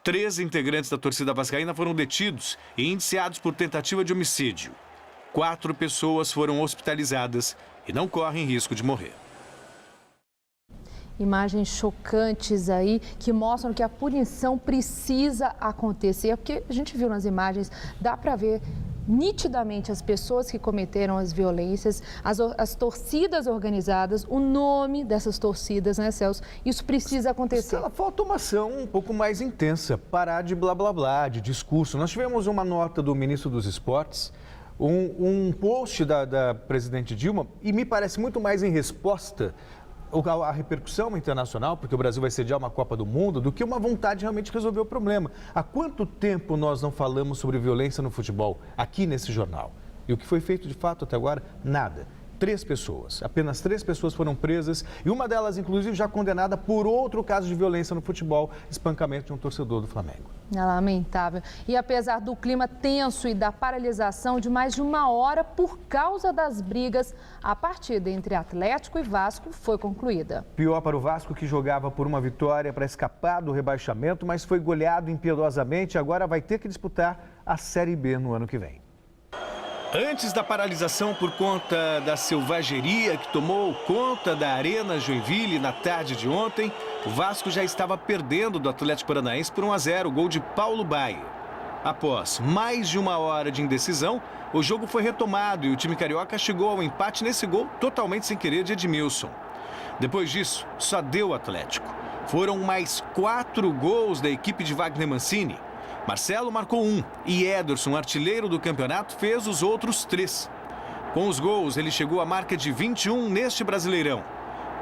3 integrantes da torcida vascaína foram detidos e indiciados por tentativa de homicídio. 4 pessoas foram hospitalizadas e não correm risco de morrer. Imagens chocantes aí que mostram que a punição precisa acontecer, porque a gente viu nas imagens, dá para ver nitidamente as pessoas que cometeram as violências, as torcidas organizadas, o nome dessas torcidas, né, Celso? Isso precisa acontecer. Falta uma ação um pouco mais intensa, parar de blá blá blá, de discurso. Nós tivemos uma nota do ministro dos Esportes, um post da presidente Dilma, e me parece muito mais em resposta a repercussão internacional, porque o Brasil vai sediar uma Copa do Mundo, do que uma vontade de realmente resolver o problema. Há quanto tempo nós não falamos sobre violência no futebol aqui nesse jornal? E o que foi feito de fato até agora? Nada. 3 pessoas, apenas 3 pessoas foram presas e uma delas, inclusive, já condenada por outro caso de violência no futebol, espancamento de um torcedor do Flamengo. É lamentável. E apesar do clima tenso e da paralisação de mais de 1 hora por causa das brigas, a partida entre Atlético e Vasco foi concluída. Pior para o Vasco, que jogava por uma vitória para escapar do rebaixamento, mas foi goleado impiedosamente e agora vai ter que disputar a Série B no ano que vem. Antes da paralisação por conta da selvageria que tomou conta da Arena Joinville na tarde de ontem, o Vasco já estava perdendo do Atlético Paranaense por 1-0, gol de Paulo Baier. Após mais de 1 hora de indecisão, o jogo foi retomado e o time carioca chegou ao empate nesse gol totalmente sem querer de Edmilson. Depois disso, só deu o Atlético. Foram mais 4 gols da equipe de Wagner Mancini. Marcelo marcou 1 e Ederson, artilheiro do campeonato, fez os outros 3. Com os gols, ele chegou à marca de 21 neste Brasileirão.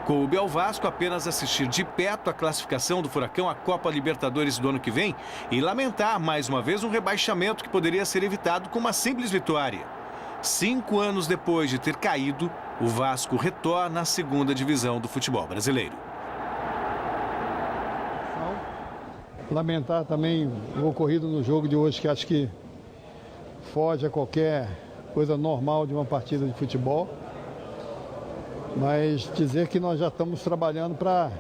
Coube ao Vasco apenas assistir de perto a classificação do Furacão à Copa Libertadores do ano que vem e lamentar mais uma vez um rebaixamento que poderia ser evitado com uma simples vitória. 5 anos depois de ter caído, o Vasco retorna à segunda divisão do futebol brasileiro. Lamentar também o ocorrido no jogo de hoje, que acho que foge a qualquer coisa normal de uma partida de futebol. Mas dizer que nós já estamos trabalhando para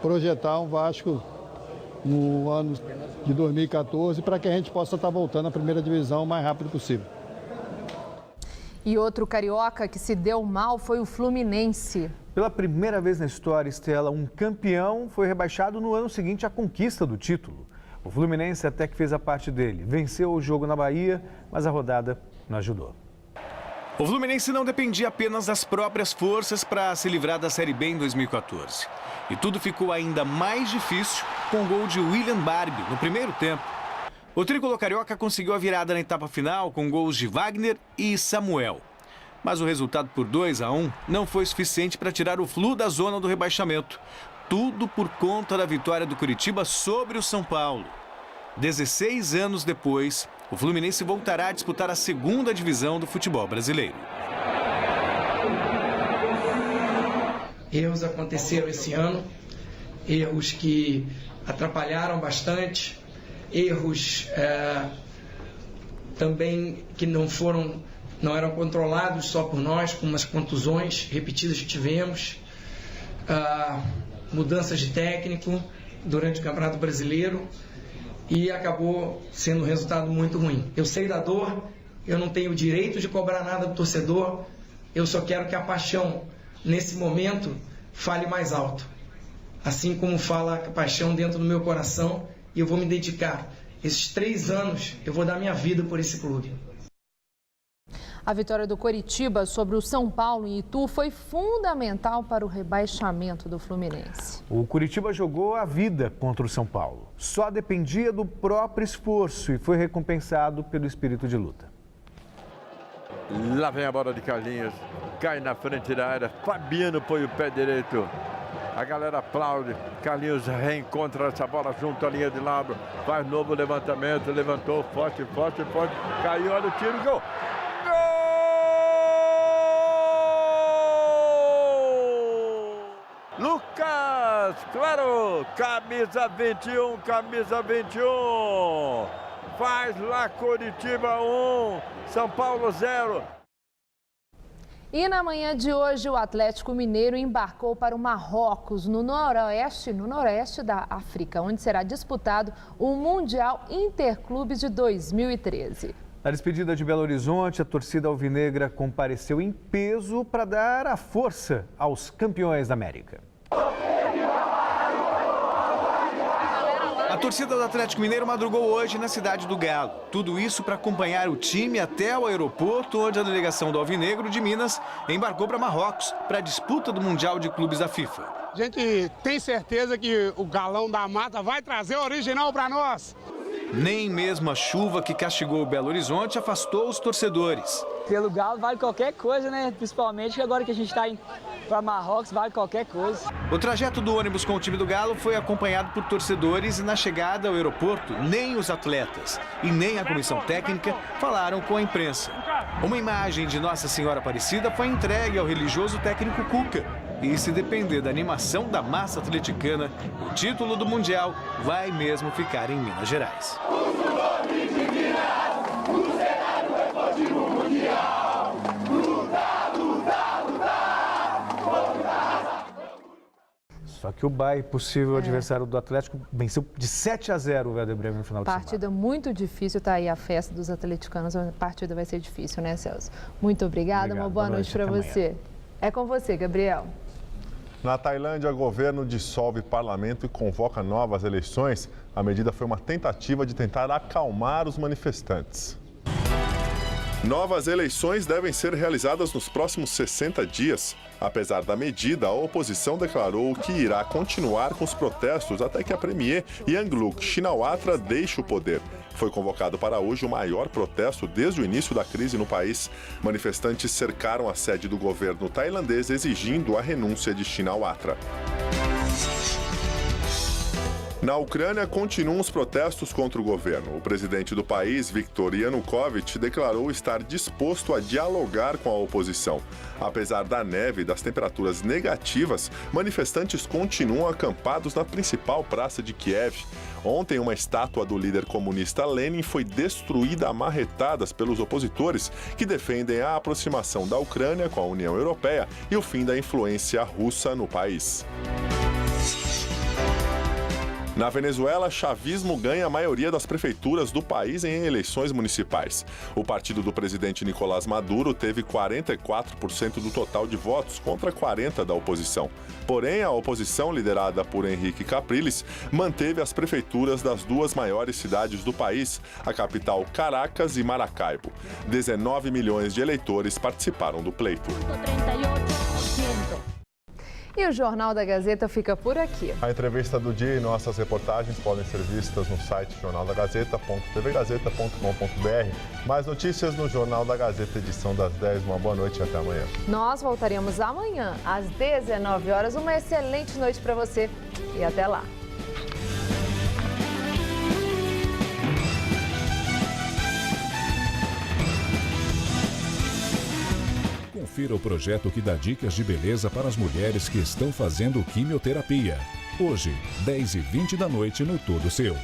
projetar um Vasco no ano de 2014 para que a gente possa estar voltando à primeira divisão o mais rápido possível. E outro carioca que se deu mal foi o Fluminense. Pela primeira vez na história, Estela, um campeão foi rebaixado no ano seguinte à conquista do título. O Fluminense até que fez a parte dele. Venceu o jogo na Bahia, mas a rodada não ajudou. O Fluminense não dependia apenas das próprias forças para se livrar da Série B em 2014. E tudo ficou ainda mais difícil com o gol de William Barbie no primeiro tempo. O tricolor carioca conseguiu a virada na etapa final com gols de Wagner e Samuel. Mas o resultado por 2-1 não foi suficiente para tirar o Flu da zona do rebaixamento. Tudo por conta da vitória do Curitiba sobre o São Paulo. 16 anos depois, o Fluminense voltará a disputar a segunda divisão do futebol brasileiro. Erros aconteceram esse ano, erros que atrapalharam bastante, erros também que não eram controlados só por nós, como as contusões repetidas que tivemos, mudanças de técnico durante o Campeonato Brasileiro e acabou sendo um resultado muito ruim. Eu sei da dor, eu não tenho o direito de cobrar nada do torcedor, eu só quero que a paixão, nesse momento, fale mais alto. Assim como fala a paixão dentro do meu coração, e eu vou me dedicar. Esses 3 anos, eu vou dar minha vida por esse clube. A vitória do Coritiba sobre o São Paulo em Itu foi fundamental para o rebaixamento do Fluminense. O Coritiba jogou a vida contra o São Paulo. Só dependia do próprio esforço e foi recompensado pelo espírito de luta. Lá vem a bola de Carlinhos, cai na frente da área, Fabiano põe o pé direito. A galera aplaude, Carlinhos reencontra essa bola junto à linha de lado, faz novo levantamento, levantou forte, caiu, olha o tiro, gol! Lucas, claro, camisa 21, faz lá Coritiba 1, São Paulo 0. E na manhã de hoje, o Atlético Mineiro embarcou para o Marrocos, no noroeste da África, onde será disputado o Mundial Interclubes de 2013. Na despedida de Belo Horizonte, a torcida alvinegra compareceu em peso para dar a força aos campeões da América. A torcida do Atlético Mineiro madrugou hoje na cidade do Galo. Tudo isso para acompanhar o time até o aeroporto, onde a delegação do Alvinegro de Minas embarcou para Marrocos, para a disputa do Mundial de Clubes da FIFA. A gente tem certeza que o Galão da Mata vai trazer o original para nós. Nem mesmo a chuva que castigou o Belo Horizonte afastou os torcedores. Pelo Galo vale qualquer coisa, né? Principalmente agora que a gente está indo para Marrocos, vale qualquer coisa. O trajeto do ônibus com o time do Galo foi acompanhado por torcedores e na chegada ao aeroporto, nem os atletas e nem a comissão técnica falaram com a imprensa. Uma imagem de Nossa Senhora Aparecida foi entregue ao religioso técnico Cuca. E se depender da animação da massa atleticana, o título do Mundial vai mesmo ficar em Minas Gerais. Só que o Bahia, possível adversário do Atlético, venceu de 7-0 o Werder Bremen no final de semana. Partida muito difícil, tá aí a festa dos atleticanos, a partida vai ser difícil, né, Celso? Muito obrigada, uma boa noite para você. É com você, Gabriel. Na Tailândia, o governo dissolve parlamento e convoca novas eleições. A medida foi uma tentativa de tentar acalmar os manifestantes. Novas eleições devem ser realizadas nos próximos 60 dias. Apesar da medida, a oposição declarou que irá continuar com os protestos até que a premier Yingluck Shinawatra deixe o poder. Foi convocado para hoje o maior protesto desde o início da crise no país. Manifestantes cercaram a sede do governo tailandês exigindo a renúncia de Shinawatra. Na Ucrânia, continuam os protestos contra o governo. O presidente do país, Viktor Yanukovych, declarou estar disposto a dialogar com a oposição. Apesar da neve e das temperaturas negativas, manifestantes continuam acampados na principal praça de Kiev. Ontem, uma estátua do líder comunista Lenin foi destruída a marretadas pelos opositores, que defendem a aproximação da Ucrânia com a União Europeia e o fim da influência russa no país. Na Venezuela, chavismo ganha a maioria das prefeituras do país em eleições municipais. O partido do presidente Nicolás Maduro teve 44% do total de votos contra 40% da oposição. Porém, a oposição, liderada por Henrique Capriles, manteve as prefeituras das duas maiores cidades do país, a capital Caracas e Maracaibo. 19 milhões de eleitores participaram do pleito. E o Jornal da Gazeta fica por aqui. A entrevista do dia e nossas reportagens podem ser vistas no site jornaldagazeta.tvgazeta.com.br. Mais notícias no Jornal da Gazeta, edição das 10. Uma boa noite e até amanhã. Nós voltaremos amanhã, às 19 horas. Uma excelente noite para você e até lá. Confira o projeto que dá dicas de beleza para as mulheres que estão fazendo quimioterapia. Hoje, 10h20 da noite no Todo Seu.